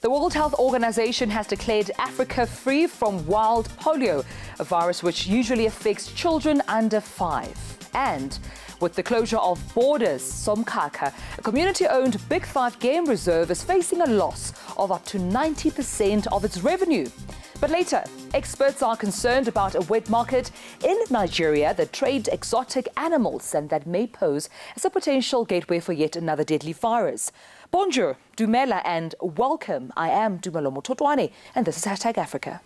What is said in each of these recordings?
The World Health Organization has declared Africa free from wild polio, a virus which usually affects children under 5. And with the closure of borders, Somkhakha, a community-owned Big 5 game reserve, is facing a loss of up to 90% of its revenue. But later, experts are concerned about a wet market in Nigeria that trades exotic animals and that may pose as a potential gateway for yet another deadly virus. Bonjour, Dumela, and welcome. I am Dumelo Mototwane, and this is #Africa.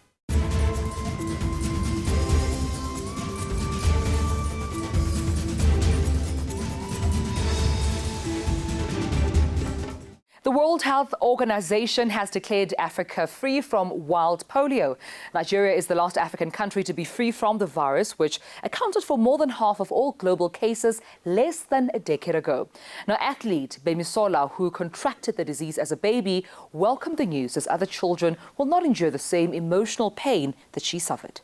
The World Health Organization has declared Africa free from wild polio. Nigeria is the last African country to be free from the virus, which accounted for more than half of all global cases less than a decade ago. Now, athlete Bemisola, who contracted the disease as a baby, welcomed the news as other children will not endure the same emotional pain that she suffered.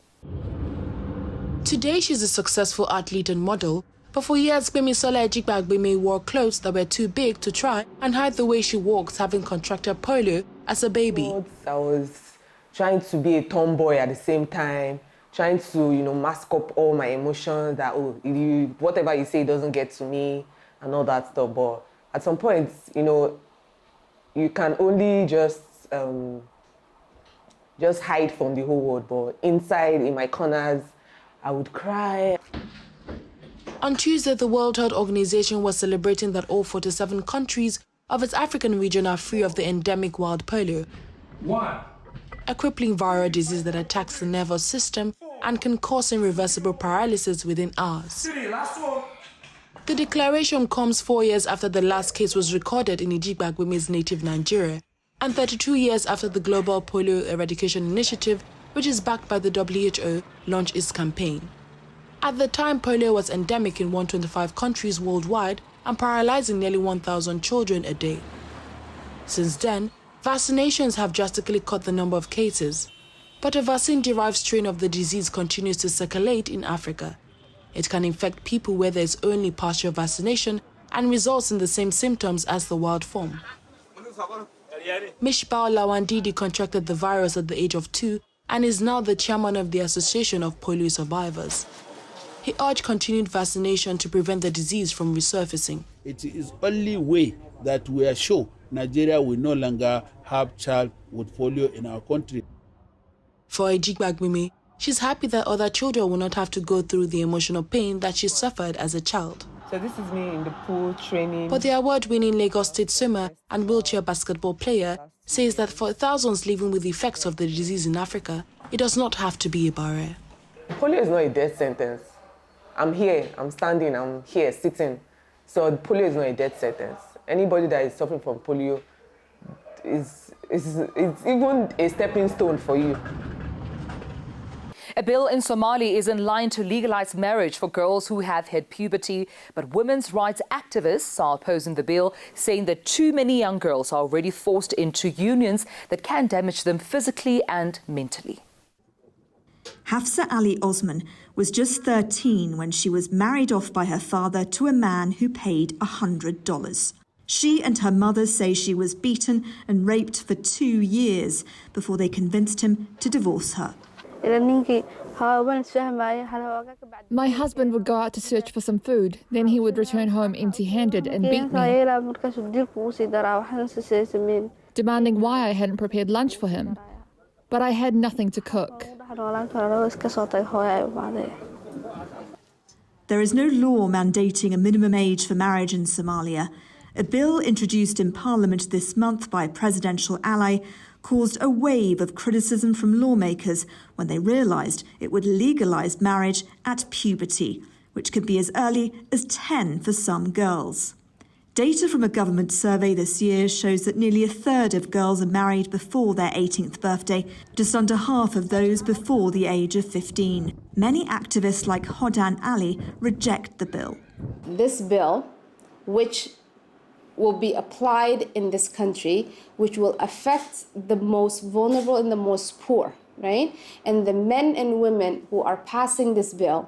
Today, she's a successful athlete and model. But for years, Bemisola Ejigbagbe wore clothes that were too big to try and hide the way she walks, having contracted polio as a baby. I was trying to be a tomboy at the same time, trying to, mask up all my emotions that, whatever you say doesn't get to me and all that stuff. But at some point, you can only just hide from the whole world. But inside, in my corners, I would cry. On Tuesday, the World Health Organization was celebrating that all 47 countries of its African region are free of the endemic wild polio, a crippling viral disease that attacks the nervous system and can cause irreversible paralysis within hours. The declaration comes 4 years after the last case was recorded in Ejigbagbe's native Nigeria, and 32 years after the Global Polio Eradication Initiative, which is backed by the WHO, launched its campaign. At the time, polio was endemic in 125 countries worldwide and paralyzing nearly 1,000 children a day. Since then, vaccinations have drastically cut the number of cases, but a vaccine-derived strain of the disease continues to circulate in Africa. It can infect people where there is only partial vaccination and results in the same symptoms as the wild form. Mishbao Lawandidi contracted the virus at the age of 2 and is now the chairman of the Association of Polio Survivors. He urged continued vaccination to prevent the disease from resurfacing. It is only way that we are sure Nigeria will no longer have child with polio in our country. For Ejigbagbe, she's happy that other children will not have to go through the emotional pain that she suffered as a child. So this is me in the pool training. But the award-winning Lagos State swimmer and wheelchair basketball player says that for thousands living with the effects of the disease in Africa, it does not have to be a barrier. Polio is not a death sentence. I'm here, I'm standing, I'm here, sitting. So polio is not a death sentence. Anybody that is suffering from polio it's even a stepping stone for you. A bill in Somali is in line to legalize marriage for girls who have hit puberty, but women's rights activists are opposing the bill, saying that too many young girls are already forced into unions that can damage them physically and mentally. Hafsa Ali Osman was just 13 when she was married off by her father to a man who paid $100. She and her mother say she was beaten and raped for 2 years before they convinced him to divorce her. My husband would go out to search for some food, then he would return home empty-handed and beat me, demanding why I hadn't prepared lunch for him. But I had nothing to cook. There is no law mandating a minimum age for marriage in Somalia. A bill introduced in Parliament this month by a presidential ally caused a wave of criticism from lawmakers when they realised it would legalise marriage at puberty, which could be as early as 10 for some girls. Data from a government survey this year shows that nearly a third of girls are married before their 18th birthday, just under half of those before the age of 15. Many activists like Hodan Ali reject the bill. This bill, which will be applied in this country, which will affect the most vulnerable and the most poor, right? And the men and women who are passing this bill,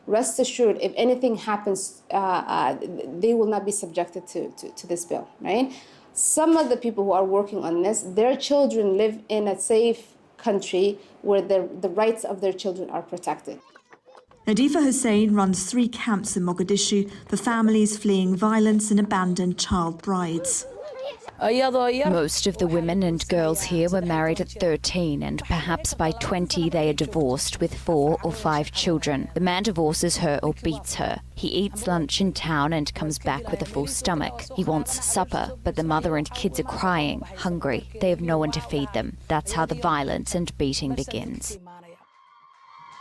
rest assured, if anything happens, they will not be subjected to this bill, right? some of the people who are working on this, their children live in a safe country where the rights of their children are protected. Nadifa Hussain runs 3 camps in Mogadishu for families fleeing violence and abandoned child brides. Most of the women and girls here were married at 13, and perhaps by 20 they are divorced with 4 or 5 children. The man divorces her or beats her. He eats lunch in town and comes back with a full stomach. He wants supper, but the mother and kids are crying, hungry. They have no one to feed them. That's how the violence and beating begins.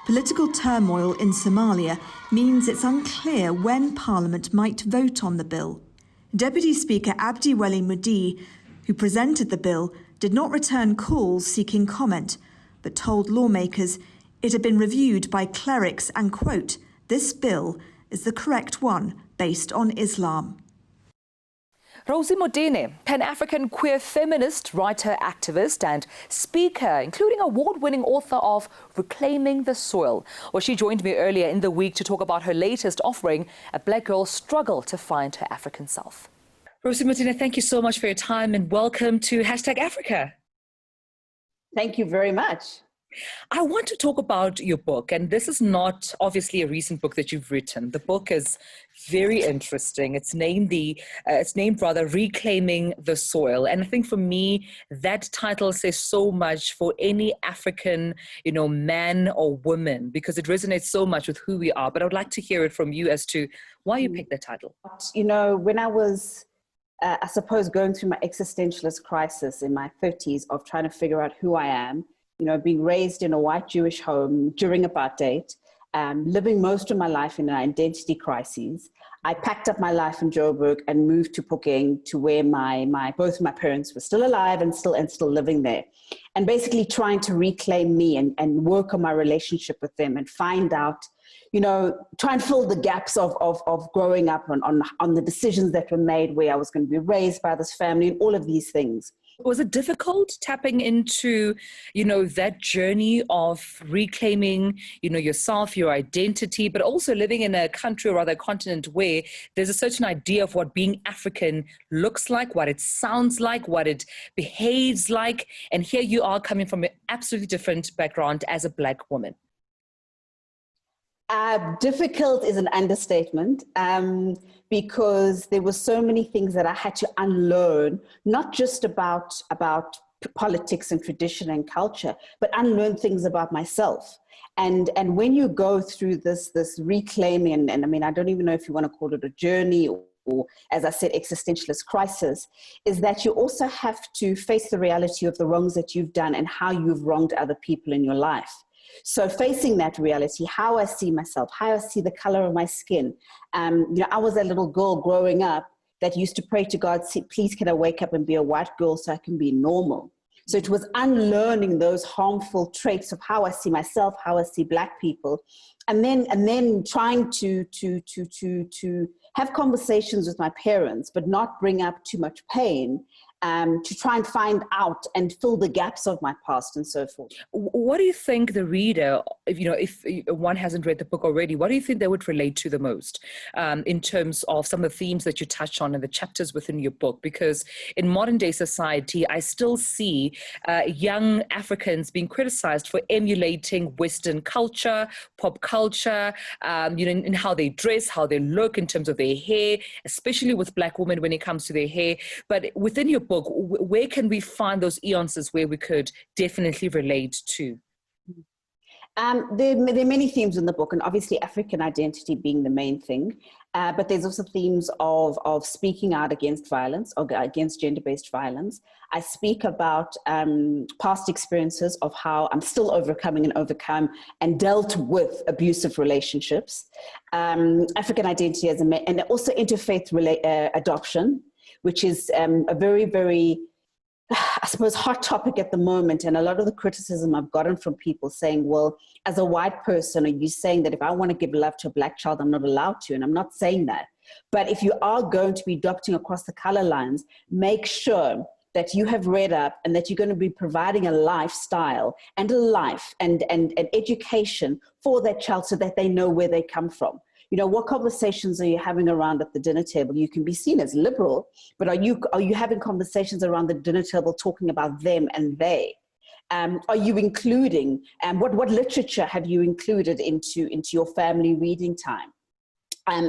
Political turmoil in Somalia means it's unclear when Parliament might vote on the bill. Deputy Speaker Abdi Weli Mudi, who presented the bill, did not return calls seeking comment, but told lawmakers it had been reviewed by clerics and, quote, this bill is the correct one based on Islam. Rosie Modene, Pan-African queer feminist, writer, activist and speaker, including award-winning author of Reclaiming the Soil. Well, she joined me earlier in the week to talk about her latest offering, A Black Girl's Struggle to Find Her African Self. Rosie Modene, thank you so much for your time and welcome to #Africa. Thank you very much. I want to talk about your book, and this is not obviously a recent book that you've written. The book is very interesting. It's named Reclaiming the Soil. And I think for me, that title says so much for any African, man or woman, because it resonates so much with who we are. But I would like to hear it from you as to why you picked that title. When I was, I suppose, going through my existentialist crisis in my 30s of trying to figure out who I am, being raised in a white Jewish home during apartheid, living most of my life in an identity crisis, I packed up my life in Joburg and moved to Phokeng, to where both of my parents were still alive and still living there. And basically trying to reclaim me and work on my relationship with them and find out, try and fill the gaps of growing up on the decisions that were made, where I was going to be raised by this family and all of these things. Was it difficult tapping into, that journey of reclaiming, yourself, your identity, but also living in a country or rather a continent where there's a certain idea of what being African looks like, what it sounds like, what it behaves like, and here you are coming from an absolutely different background as a Black woman? Difficult is an understatement, because there were so many things that I had to unlearn, not just about politics and tradition and culture, but unlearn things about myself. And when you go through this reclaiming, and I mean, I don't even know if you want to call it a journey or, as I said, existentialist crisis, is that you also have to face the reality of the wrongs that you've done and how you've wronged other people in your life. So facing that reality, how I see myself, how I see the color of my skin. I was a little girl growing up that used to pray to God, please can I wake up and be a white girl so I can be normal. So it was unlearning those harmful traits of how I see myself, how I see Black people, and then trying to have conversations with my parents, but not bring up too much pain, to try and find out and fill the gaps of my past and so forth. What do you think the reader, if one hasn't read the book already, what do you think they would relate to the most in terms of some of the themes that you touch on in the chapters within your book? Because in modern day society, I still see young Africans being criticized for emulating Western culture, pop culture, in how they dress, how they look in terms of their hair, especially with Black women when it comes to their hair. But within your book, where can we find those nuances where we could definitely relate to? There are many themes in the book, and obviously African identity being the main thing. But there's also themes of speaking out against violence or against gender-based violence. I speak about past experiences of how I'm still overcome and dealt with abusive relationships. African identity and also interfaith adoption, which is a very, very, I suppose, hot topic at the moment. And a lot of the criticism I've gotten from people saying, well, as a white person, are you saying that if I want to give love to a Black child, I'm not allowed to? And I'm not saying that. But if you are going to be adopting across the color lines, make sure that you have read up and that you're going to be providing a lifestyle and a life and education for that child so that they know where they come from. You know, what conversations are you having around at the dinner table? You can be seen as liberal, but are you having conversations around the dinner table talking about them and they? Are you including, what literature have you included into your family reading time?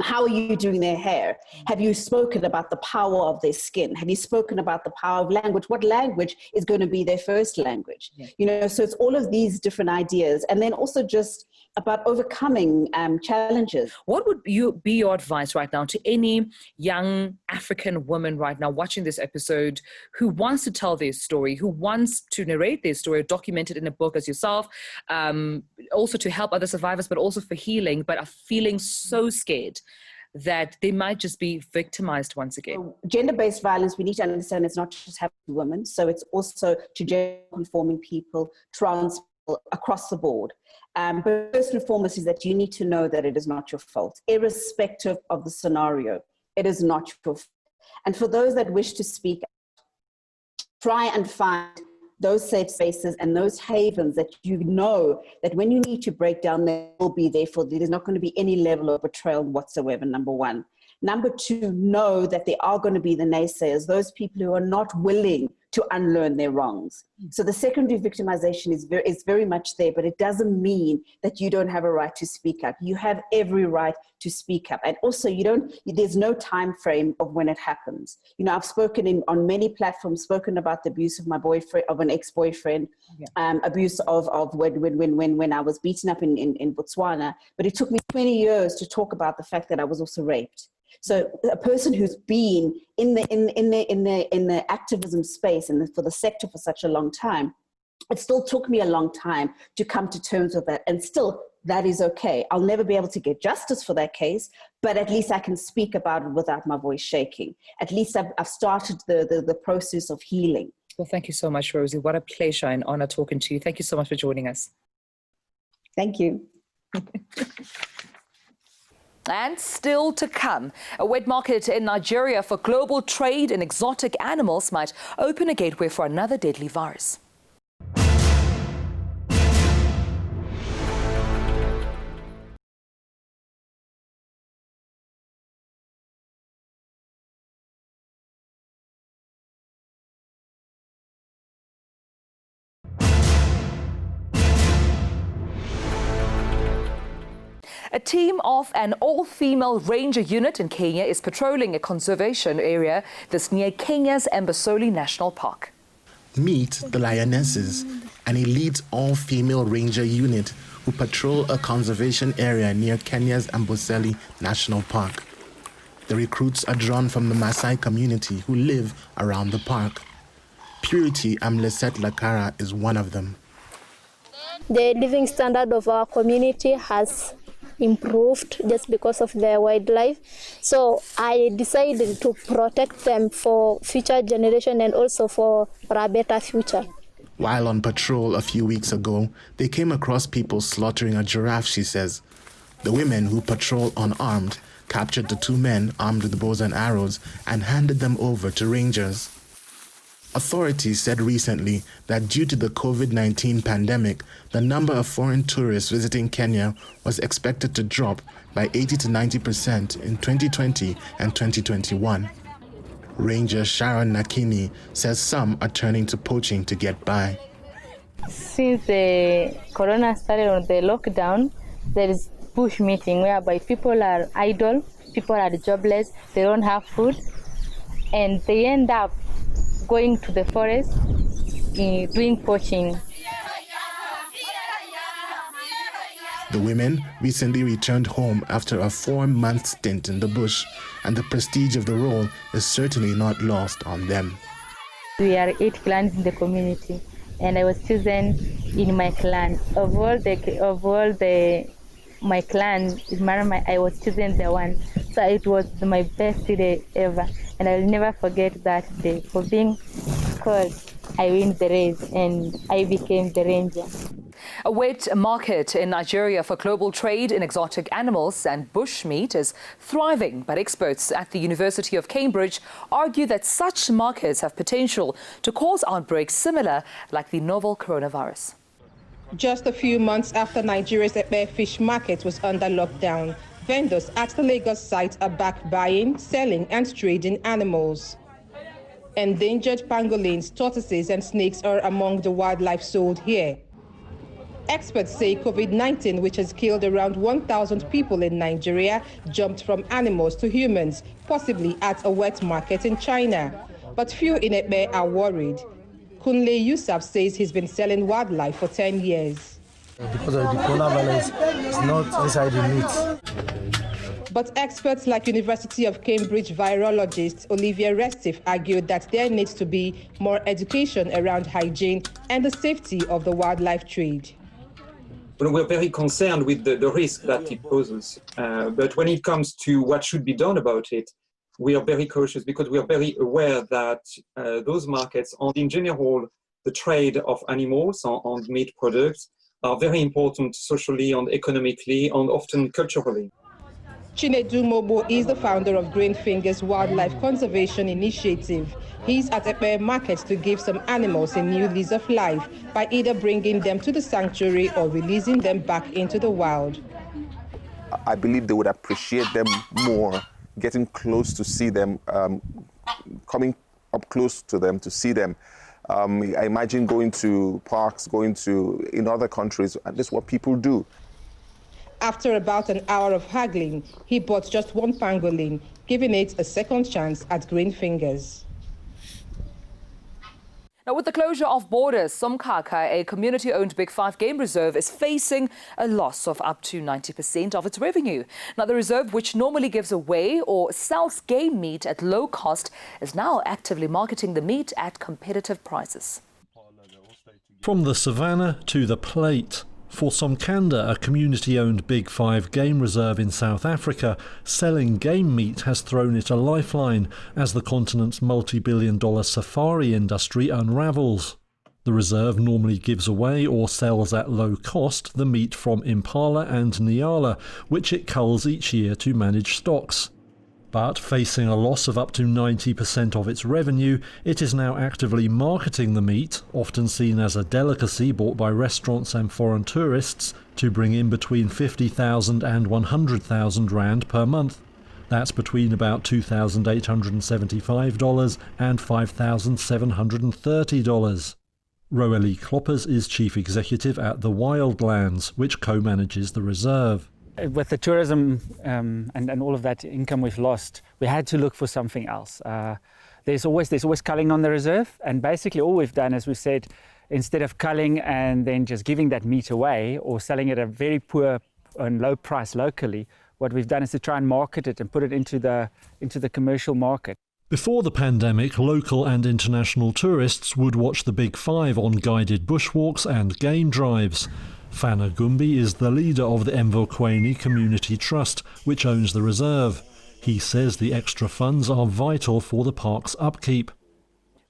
How are you doing their hair? Have you spoken about the power of their skin? Have you spoken about the power of language? What language is going to be their first language? Yeah. You know, so it's all of these different ideas. And then also just about overcoming challenges. What would be your advice right now to any young African woman right now watching this episode who wants to tell their story, who wants to narrate their story, document it in a book as yourself, also to help other survivors, but also for healing, but are feeling so scared that they might just be victimized once again? So gender-based violence, we need to understand it's not just happening to women, so it's also to gender-conforming people, trans people, across the board. But first and foremost is that you need to know that it is not your fault, irrespective of the scenario. It is not your fault. And for those that wish to speak, try and find those safe spaces and those havens that you know that when you need to break down, they will be there for you. There's not going to be any level of betrayal whatsoever, number one. Number two, know that there are going to be the naysayers, those people who are not willing to unlearn their wrongs. So the secondary victimization is very much there, but it doesn't mean that you don't have a right to speak up. You have every right to speak up. And also there's no time frame of when it happens. You know, I've spoken on many platforms, spoken about the abuse of my boyfriend, of an ex-boyfriend, abuse of when I was beaten up in Botswana, but it took me 20 years to talk about the fact that I was also raped. So a person who's been in the activism space and for the sector for such a long time, it still took me a long time to come to terms with that. And still, that is okay. I'll never be able to get justice for that case, but at least I can speak about it without my voice shaking. At least I've started the process of healing. Well, thank you so much, Rosie. What a pleasure and honor talking to you. Thank you so much for joining us. Thank you. And still to come, a wet market in Nigeria for global trade in exotic animals might open a gateway for another deadly virus. A team of an all-female ranger unit in Kenya is patrolling a conservation area that's near Kenya's Amboseli National Park. Meet the Lionesses, an elite all-female ranger unit who patrol a conservation area near Kenya's Amboseli National Park. The recruits are drawn from the Maasai community who live around the park. Purity Amleset Lakara is one of them. The living standard of our community has improved just because of their wildlife. So I decided to protect them for future generation and also for a better future. While on patrol a few weeks ago, they came across people slaughtering a giraffe, she says. The women who patrol unarmed captured the two men armed with bows and arrows and handed them over to rangers. Authorities said recently that due to the COVID-19 pandemic, the number of foreign tourists visiting Kenya was expected to drop by 80 to 90% in 2020 and 2021. Ranger Sharon Nakini says some are turning to poaching to get by. Since the corona started on the lockdown, there is bush meeting whereby people are idle, people are jobless, they don't have food, and they end up going to the forest, doing poaching. The women recently returned home after a 4-month stint in the bush, and the prestige of the role is certainly not lost on them. We are 8 clans in the community, and I was chosen in my clan. Of all my clan, I was chosen the one. So it was my best day ever. And I'll never forget that day. For being called, I win the race and I became the ranger. A wet market in Nigeria for global trade in exotic animals and bush meat is thriving, but experts at the University of Cambridge argue that such markets have potential to cause outbreaks similar like the novel coronavirus. Just a few months after Nigeria's Ebe fish market was under lockdown, Vendors at the Lagos site are back buying, selling and trading animals. Endangered pangolins, tortoises and snakes are among the wildlife sold here. Experts say COVID-19, which has killed around 1,000 people in Nigeria, jumped from animals to humans, possibly at a wet market in China. But few in Ekpe are worried. Kunle Yusuf says he's been selling wildlife for 10 years. Because of the coronavirus, it's not inside the meat. But experts like University of Cambridge virologist Olivia Restif argued that there needs to be more education around hygiene and the safety of the wildlife trade. We're very concerned with the risk that it poses. But when it comes to what should be done about it, we are very cautious because we are very aware that those markets, and in general, the trade of animals and meat products, are very important socially and economically and often culturally. Chinedu Mobo is the founder of Greenfinger's Wildlife Conservation Initiative. He's at Ekpe Market to give some animals a new lease of life by either bringing them to the sanctuary or releasing them back into the wild. I believe they would appreciate them more, getting close to see them, coming up close to them to see them. I imagine going to parks, in other countries, and this is what people do. After about an hour of haggling, he bought just one pangolin, giving it a second chance at Greenfingers. Now, with the closure of borders, Somkhakha, a community-owned Big Five game reserve, is facing a loss of up to 90% of its revenue. Now, the reserve, which normally gives away or sells game meat at low cost, is now actively marketing the meat at competitive prices. From the savannah to the plate. For Somkhakha, a community-owned Big Five game reserve in South Africa, selling game meat has thrown it a lifeline as the continent's multi-billion-dollar safari industry unravels. The reserve normally gives away or sells at low cost the meat from impala and nyala, which it culls each year to manage stocks. But facing a loss of up to 90% of its revenue, it is now actively marketing the meat, often seen as a delicacy bought by restaurants and foreign tourists, to bring in between 50,000 and 100,000 rand per month. That's between about $2,875 and $5,730. Roeli Kloppers is chief executive at the Wildlands, which co-manages the reserve. With the tourism and all of that income we've lost, we had to look for something else. There's always culling on the reserve, and basically all we've done is we said, instead of culling and then just giving that meat away or selling it at a very poor and low price locally, what we've done is to try and market it and put it into the commercial market. Before the pandemic, local and international tourists would watch the Big Five on guided bushwalks and game drives. Fana Gumbi is the leader of the Mvokweni Community Trust, which owns the reserve. He says the extra funds are vital for the park's upkeep.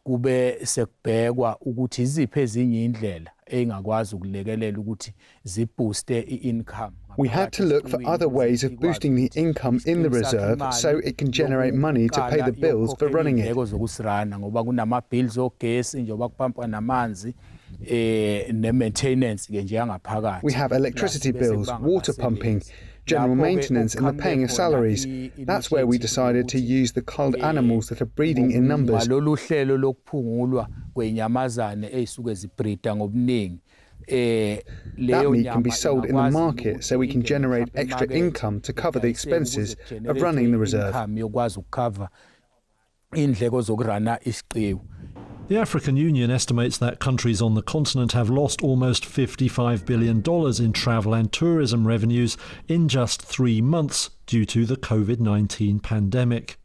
Kube sekubhekwa ukuthi iziphi ezinye indlela engakwazi ukulekelela ukuthi zibooste i-income. We had to look for other ways of boosting the income in the reserve so it can generate money to pay the bills for running it. Ngoba kunama-bills ogesi njengoba kuphampwa namanzi ne-maintenance ke nje yangaphakathi. We have electricity bills, water pumping, general maintenance and the paying of salaries. That's where we decided to use the culled animals that are breeding in numbers. Lolu hlelo lokuphungulwa kwenyamazane ezisuke zibreeda ngobuningi. That meat can be sold in the market so we can generate extra income to cover the expenses of running the reserve. The African Union estimates that countries on the continent have lost almost $55 billion in travel and tourism revenues in just 3 months due to the COVID-19 pandemic.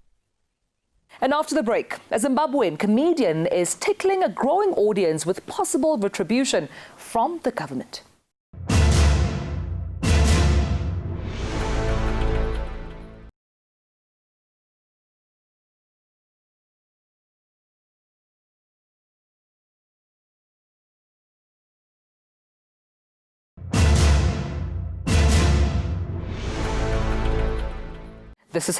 And after the break, a Zimbabwean comedian is tickling a growing audience with possible retribution from the government. This is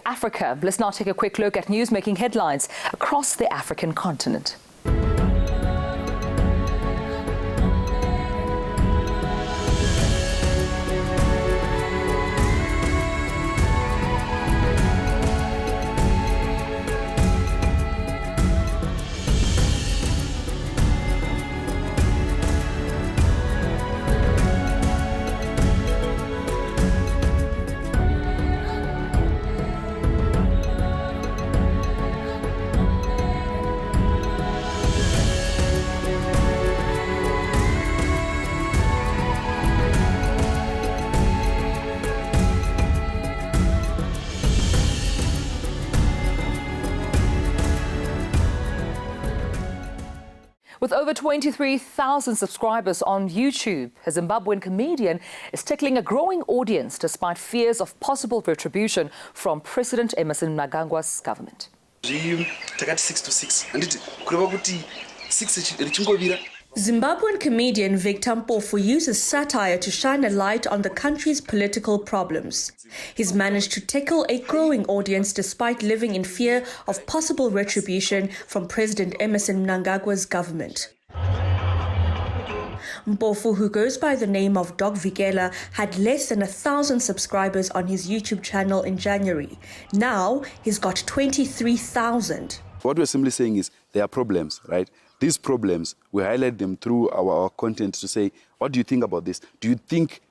#Africa. Let's now take a quick look at news making headlines across the African continent. With over 23,000 subscribers on YouTube, a Zimbabwean comedian is tickling a growing audience despite fears of possible retribution from President Emmerson Mnangagwa's government. Zimbabwean comedian Victor Mpofu uses satire to shine a light on the country's political problems. He's managed to tickle a growing audience despite living in fear of possible retribution from President Emmerson Mnangagwa's government. Mpofu, who goes by the name of Dog Vikela, had less than 1,000 subscribers on his YouTube channel in January. Now he's got 23,000. What we're simply saying is there are problems, right? These problems, we highlight them through our content to say, what do you think about this? Do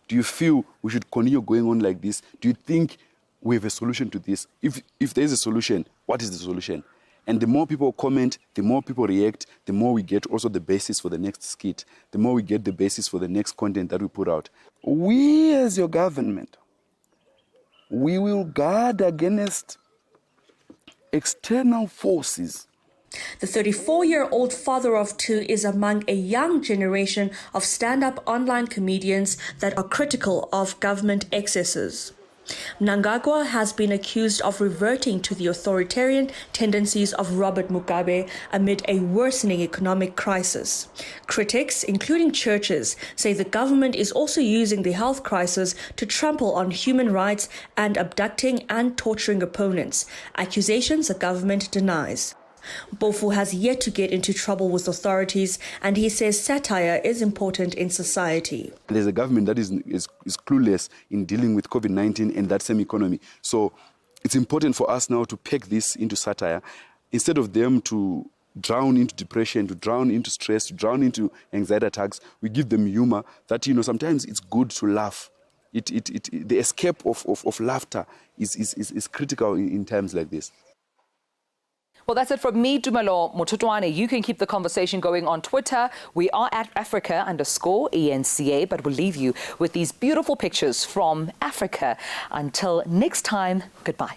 you feel we should continue going on like this? Do you think we have a solution to this? If there is a solution, what is the solution? And the more people comment, the more people react, the more we get also the basis for the next skit, the more we get the basis for the next content that we put out. We as your government, we will guard against external forces. The 34-year-old father of two is among a young generation of stand-up online comedians that are critical of government excesses. Mnangagwa has been accused of reverting to the authoritarian tendencies of Robert Mugabe amid a worsening economic crisis. Critics, including churches, say the government is also using the health crisis to trample on human rights and abducting and torturing opponents, accusations the government denies. Mpofu has yet to get into trouble with authorities, and he says satire is important in society. There's a government that is clueless in dealing with COVID-19 and that same economy. So it's important for us now to peg this into satire. Instead of them to drown into depression, to drown into stress, to drown into anxiety attacks, we give them humor that, sometimes it's good to laugh. The escape of laughter is critical in times like this. Well, that's it from me, Dumelo Mototwane. You can keep the conversation going on Twitter. We are at Africa_ENCA, but we'll leave you with these beautiful pictures from Africa. Until next time, goodbye.